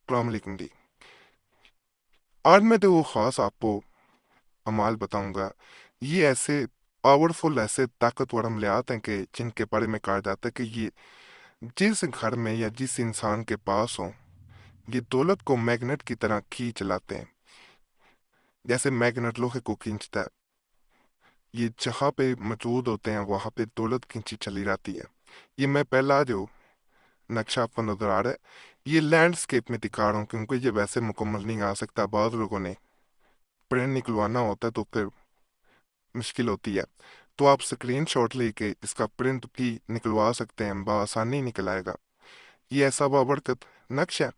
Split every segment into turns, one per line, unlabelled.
السلام علیکم جی۔ آج میں تو وہ خاص آپ کو عمال بتاؤں گا، یہ ایسے پاورفل، ایسے طاقتور عملیات ہیں کہ جن کے بارے میں کہا جاتا ہے کہ یہ جس گھر میں یا جس انسان کے پاس ہوں، یہ دولت کو میگنیٹ کی طرح کھینچ لاتے ہیں، جیسے میگنیٹ لوہے کو کھینچتا ہے۔ یہ جہاں پہ موجود ہوتے ہیں وہاں پہ دولت کھینچی چلی جاتی ہے۔ یہ میں پہلا جو نقشہ آپ کو نظر آ رہا ہے، یہ لینڈسکیپ میں دکھا رہا ہوں کیونکہ یہ ویسے مکمل نہیں آ سکتا، بعض لوگوں نے پرنٹ نکلوانا ہوتا ہے تو پھر مشکل ہوتی ہے، تو آپ سکرین شاٹ لے کے اس کا پرنٹ بھی نکلوا سکتے ہیں، بآسانی نکل آئے گا۔ یہ ایسا بابرکت نقش ہے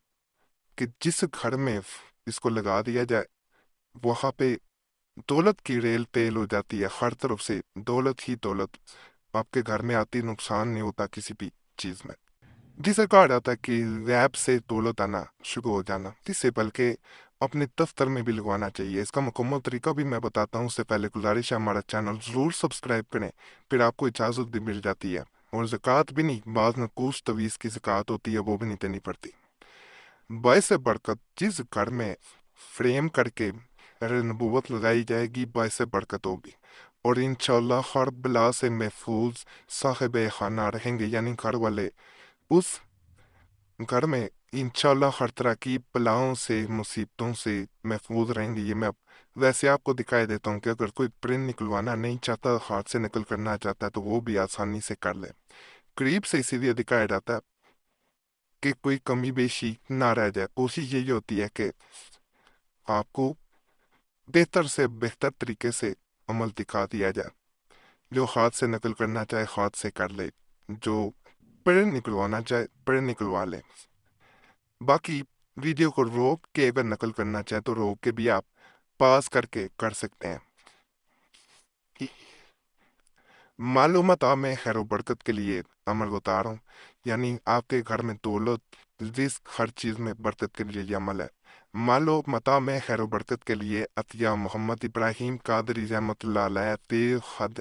کہ جس گھر میں اس کو لگا دیا جائے وہاں پہ دولت کی ریل تیل ہو جاتی ہے، ہر طرف سے دولت ہی دولت آپ کے گھر میں آتی، نقصان نہیں ہوتا کسی بھی چیز میں، جسے کہا جاتا ہے کہ غیب سے دولت آنا شروع ہو جانا، جس سے بلکہ اپنے دفتر میں بھی لگوانا چاہیے۔ اس کا مکمل طریقہ بھی میں بتاتا ہوں، اس سے پہلے گزارش ہے ہمارا چینل ضرور سبسکرائب کریں، پھر آپ کو اجازت بھی مل جاتی ہے، اور زکوٰۃ بھی نہیں، بعض نقوص تویز کی زکوٰۃ ہوتی ہے وہ بھی نہیں دینی پڑتی۔ باعث برکت جس گھر میں فریم کر کے نبوت لگائی جائے گی باعث برکت ہوگی، اور انشاءاللہ ہر بلا سے محفوظ صاحب خانہ رہیں گے، یعنی گھر والے اس گھر میں انشاءاللہ ہر طرح کی بلاؤں سے، مصیبتوں سے محفوظ رہیں گے۔ یہ میں ویسے آپ کو دکھائی دیتا ہوں کہ اگر کوئی پرنٹ نکلوانا نہیں چاہتا، ہاتھ سے نکل کرنا چاہتا ہے تو وہ بھی آسانی سے کر لے۔ قریب سے اسی لیے دکھایا جاتا ہے کہ کوئی کمی بیشی نہ رہ جائے۔ کوشش یہی ہوتی ہے کہ آپ کو بہتر سے بہتر طریقے سے عمل دکھا دیا جائے، جو ہاتھ سے نقل کرنا چاہے ہاتھ سے کر لے، جو پرنٹ نکلوانا چاہے پرنٹ نکلوا لے۔ باقی ویڈیو کو روک کے اگر نقل کرنا چاہے تو روک کے بھی آپ پاس کر کے کر سکتے ہیں۔ معلومات میں خیر و برکت کے لیے عمل بتا رہا ہوں، یعنی آپ کے گھر میں دولت رزق ہر چیز میں برکت کے لیے یہ عمل ہے۔ معلومات میں خیر و برکت کے لیے عطیہ محمد ابراہیم قادری رحمۃ اللہ علیہ تیغ حد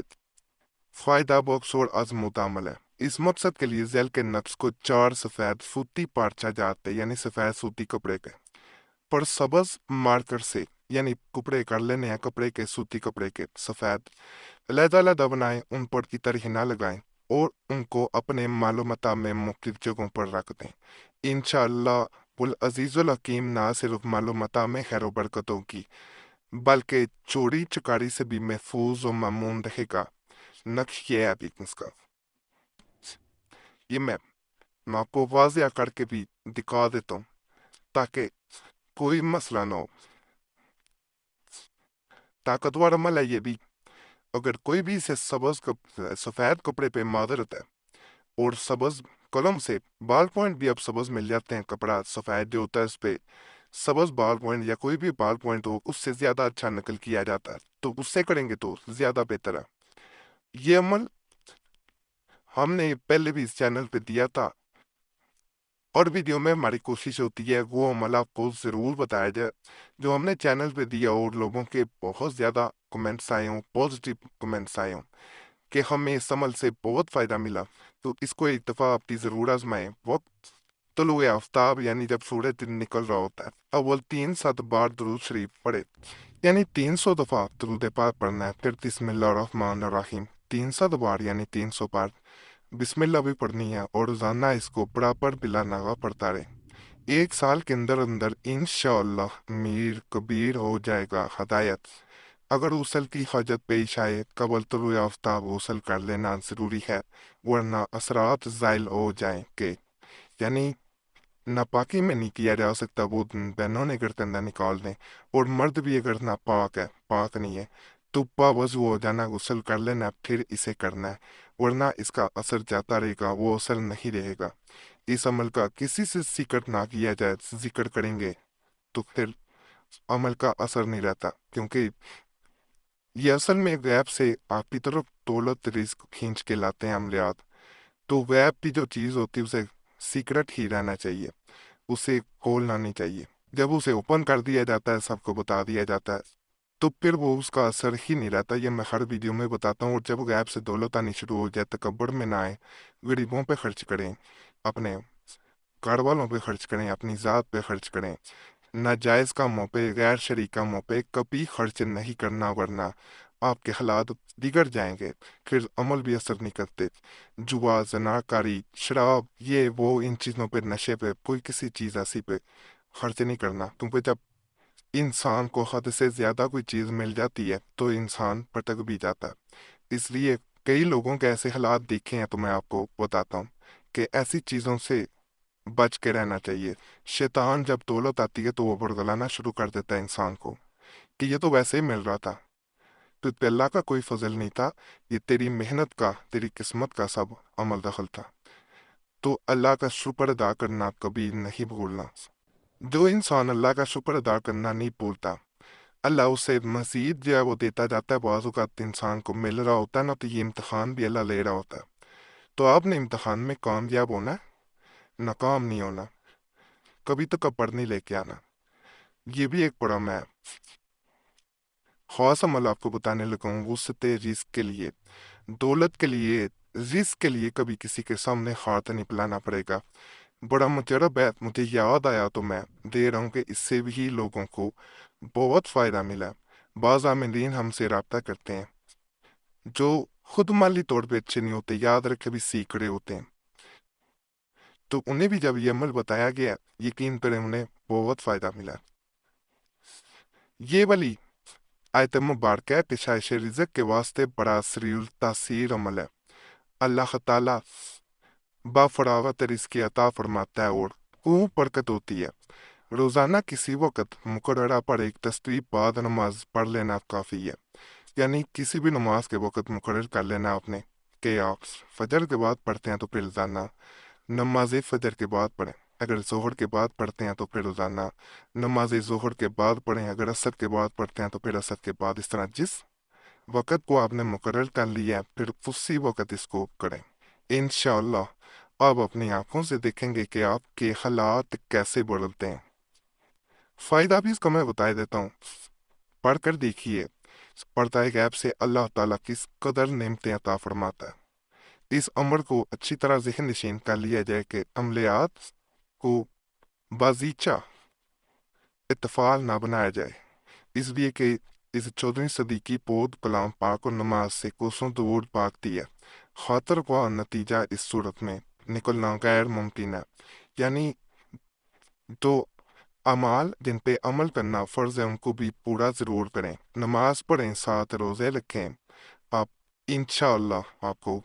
فائدہ بخش اور عظمت عمل ہے۔ اس مقصد کے لیے ذیل کے نقش کو 4 سفید سوتی پارچہ جاتے، یعنی سفید سوتی کپڑے کے پر سبز مارکر سے، یعنی کپڑے کر لینے ہیں کپڑے کے، سوتی کپڑے کے سفید علیحدہ علیحدہ بنائیں، ان پر کی طرح نہ لگائیں اور ان کو اپنے معلومات میں مختلف جگہوں پر رکھ دیں۔ انشاءاللہ العزیز الحکیم نہ صرف معلومات میں خیر و برکتوں کی بلکہ چوری چکاری سے بھی محفوظ و مامون رہے گا۔ نقش یہ ہے ابھی اس کا، یہ میں آپ کو واضح کر کے بھی دکھا دیتا ہوں تاکہ کوئی مسئلہ نہ ہو۔ طاقتور عمل ہے یہ بھی، اگر کوئی بھی اسے سفید کپڑے پہ معذرت ہے اور سبز قلم سے بال پوائنٹ بھی اب سبز مل جاتے ہیں، کپڑا سفید جو ہوتا ہے اس پہ سبز بال پوائنٹ یا کوئی بھی بال پوائنٹ ہو اس سے زیادہ اچھا نقل کیا جاتا ہے، تو اس سے کریں گے تو زیادہ بہتر ہے۔ یہ عمل ہم نے پہلے بھی اس چینل پہ دیا تھا، اور ویڈیو میں ہماری کوشش ہوتی ہے وہ عمل آپ کو ضرور بتایا جائے جو ہم نے چینل پہ دیا، اور لوگوں کے بہت زیادہ کمنٹس آئے ہوں، پازیٹیو کمنٹس آئے ہوں کہ ہمیں اس عمل سے بہت فائدہ ملا، تو اس کو ایک دفعہ اپنی ضرور آزمائیں۔ وقت طلوع آفتاب یعنی جب سورج نکل رہا ہوتا ہے، اول 300 بار درود شریف پڑھے، یعنی 300 دفعہ درود پاک پڑھنا ہے، پھر بسم اللہ الرحمن الرحیم 300 بار یعنی 300 بار بسم اللہ بھی پڑھنی ہے، اور روزانہ اس کو برابر بلا ناغہ پڑھتا رہے۔ 1 سال کے اندر اندر انشاءاللہ میر کبیر ہو جائے گا ہدایت۔ اگر غسل کی حاجت پیش آئے قبل طلوع آفتاب غسل کر لینا ضروری ہے، ورنہ اثرات زائل ہو جائیں گے، یعنی ناپاکی میں نہیں کیا جا سکتا، وہ بہنوں نے اگر گندہ نکال دیں، اور مرد بھی اگر ناپاک ہے، پاک نہیں ہے، تو باوضو ہو جانا، غسل کر لینا پھر اسے کرنا ہے، ورنہ اس کا اثر جاتا رہے گا، وہ اثر نہیں رہے گا۔ اس عمل کا کسی سے ذکر نہ کیا جائے، ذکر کریں گے تو پھر عمل کا اثر نہیں رہتا، کیونکہ یہ اصل میں غیب سے آپ کی طرف دولت رزق کھینچ کے لاتے ہیں عملیات، تو غیب کی جو چیز ہوتی ہے اسے سیکرٹ ہی رہنا چاہیے، اسے کھولنا نہیں چاہیے۔ جب اسے اوپن کر دیا جاتا ہے، سب کو بتا دیا جاتا ہے، تو پھر وہ اس کا اثر ہی نہیں رہتا۔ یہ میں ہر ویڈیو میں بتاتا ہوں، اور جب غیب سے دولت آنی شروع ہو جائے، تکبر میں نہ آئے، غریبوں پہ خرچ کریں، اپنے گھر والوں پہ خرچ کریں، اپنی ذات پہ خرچ کریں، ناجائز کاموں پہ، غیر شرعی کاموں پہ کبھی خرچ نہیں کرنا، ورنہ آپ کے حالات بگڑ جائیں گے، پھر عمل بھی اثر نہیں کرتے۔ جوا، زناکاری، شراب، یہ وہ، ان چیزوں پہ، نشے پہ، کوئی کسی چیز ایسی پہ خرچ نہیں کرنا، کیونکہ جب انسان کو حد سے زیادہ کوئی چیز مل جاتی ہے تو انسان بھٹک بھی جاتا ہے۔ اس لیے کئی لوگوں کے ایسے حالات دیکھے ہیں تو میں آپ کو بتاتا ہوں کہ ایسی چیزوں سے بچ کے رہنا چاہیے۔ شیطان جب دولت آتی ہے تو وہ برگلانا شروع کر دیتا ہے انسان کو کہ یہ تو ویسے ہی مل رہا تھا، تو پہ اللہ کا کوئی فضل نہیں تھا، یہ تیری محنت کا، تیری قسمت کا سب عمل دخل تھا۔ تو اللہ کا شکر ادا کرنا کبھی نہیں بھولنا۔ جو انسان اللہ کا شکر ادا کرنا نہیں بھولتا، اللہ اسے مزید جو ہے وہ دیتا جاتا ہے۔ بعض اوقات انسان کو مل رہا ہوتا ہے نا، تو یہ امتحان بھی اللہ لے رہا ہوتا ہے، تو آپ نے امتحان میں کامیاب ہونا ہے، ناکام نہیں ہونا، کبھی تو کپڑ نہیں لے کے آنا۔ یہ بھی ایک بڑا میں خاص عمل آپ کو بتانے لگا ہوں، وسعت رزق کے لیے، دولت کے لیے، رزق کے لیے کبھی کسی کے سامنے ہاتھ نہیں پلانا پڑے گا۔ بڑا مجرب ہے، مجھے یاد آیا تو میں دے رہا ہوں کہ اس سے بھی لوگوں کو بہت فائدہ ملا۔ بعض عاملین ہم سے رابطہ کرتے ہیں جو خود مالی طور پہ اچھے نہیں ہوتے، یاد رکھے بھی سیکھ رہے ہوتے ہیں، تو انہیں بھی جب یہ عمل بتایا گیا، یقین کریں انہیں بہت فائدہ ملا۔ یہ والی آیت مبارکہ ہے، کشائش رزق کے واسطے بڑا سریع التاثیر عمل ہے۔ اللہ تعالیٰ بافراغت رزق عطا فرماتا ہے اور خوب برکت ہوتی ہے۔ روزانہ کسی وقت مقررہ پر ایک تسبیح بعد نماز پڑھ لینا کافی ہے، یعنی کسی بھی نماز کے وقت مقرر کر لینا آپ نے کہ آپ فجر کے بعد پڑھتے ہیں تو پھر روزانہ نماز فجر کے بعد پڑھیں، اگر ظہر کے بعد پڑھتے ہیں تو پھر روزانہ نماز ظہر کے بعد پڑھیں، اگر عصر کے بعد پڑھتے ہیں تو پھر عصر کے بعد، اس طرح جس وقت کو آپ نے مقرر کر لیا ہے پھر اسی وقت اس کو کریں۔ انشاءاللہ آپ اپنی آنکھوں سے دیکھیں گے کہ آپ کے حالات کیسے بدلتے ہیں۔ فائدہ بھی اس کا میں بتا دیتا ہوں، پڑھ کر دیکھیے، پردہ غیب سے اللہ تعالیٰ کس قدر نعمتیں عطا فرماتا ہے۔ اس امر کو اچھی طرح ذہن نشین کر لیا جائے کہ عملیات کو بازیچہ اتفال نہ بنایا جائے، اس لیے کہ اس 14ویں صدی کی پود کلام پاک اور نماز سے کوسوں دور بھاگتی ہے، خاطر خواہ نتیجہ اس صورت میں نکلنا غیر ممکن ہے۔ یعنی تو اعمال جن پہ عمل کرنا فرض ہے ان کو بھی پورا ضرور کریں، نماز پڑھیں، 7 روزے رکھیں، آپ انشاءاللہ آپ کو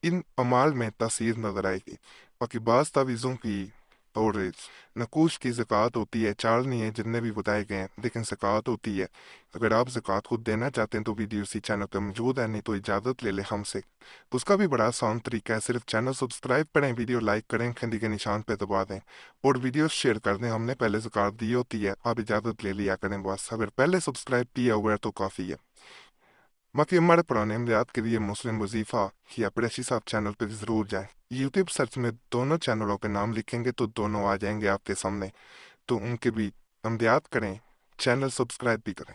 ان اعمال میں تاثیر نظر آئے گی۔ باقی بعض تعویذوں کی اور نقوش کی زکوٰۃ ہوتی ہے، چالنی ہے جتنے بھی بتائے گئے ہیں، لیکن زکوٰۃ ہوتی ہے۔ اگر آپ زکوٰۃ خود دینا چاہتے ہیں تو ویڈیو اسی چینل پہ موجود ہے، نہیں تو اجازت لے لیں ہم سے، اس کا بھی بڑا آسان طریقہ ہے، صرف چینل سبسکرائب کریں، ویڈیو لائک کریں، گھنٹی کے نشان پہ دبا دیں اور ویڈیو شیئر کر دیں۔ ہم نے پہلے زکوٰۃ دی ہوتی ہے، آپ اجازت لے لیا کریں بس، اگر پہلے سبسکرائب کیا ہوا ہے تو کافی ہے۔ باقی ہمارے پرانے عملیات کے لیے مسلم وظیفہ یا پریشی صاحب چینل پہ ضرور جائیں، یوٹیوب سرچ میں دونوں چینلوں کے نام لکھیں گے تو دونوں آ جائیں گے آپ کے سامنے، تو ان کے بھی عملیات کریں، چینل سبسکرائب بھی کریں۔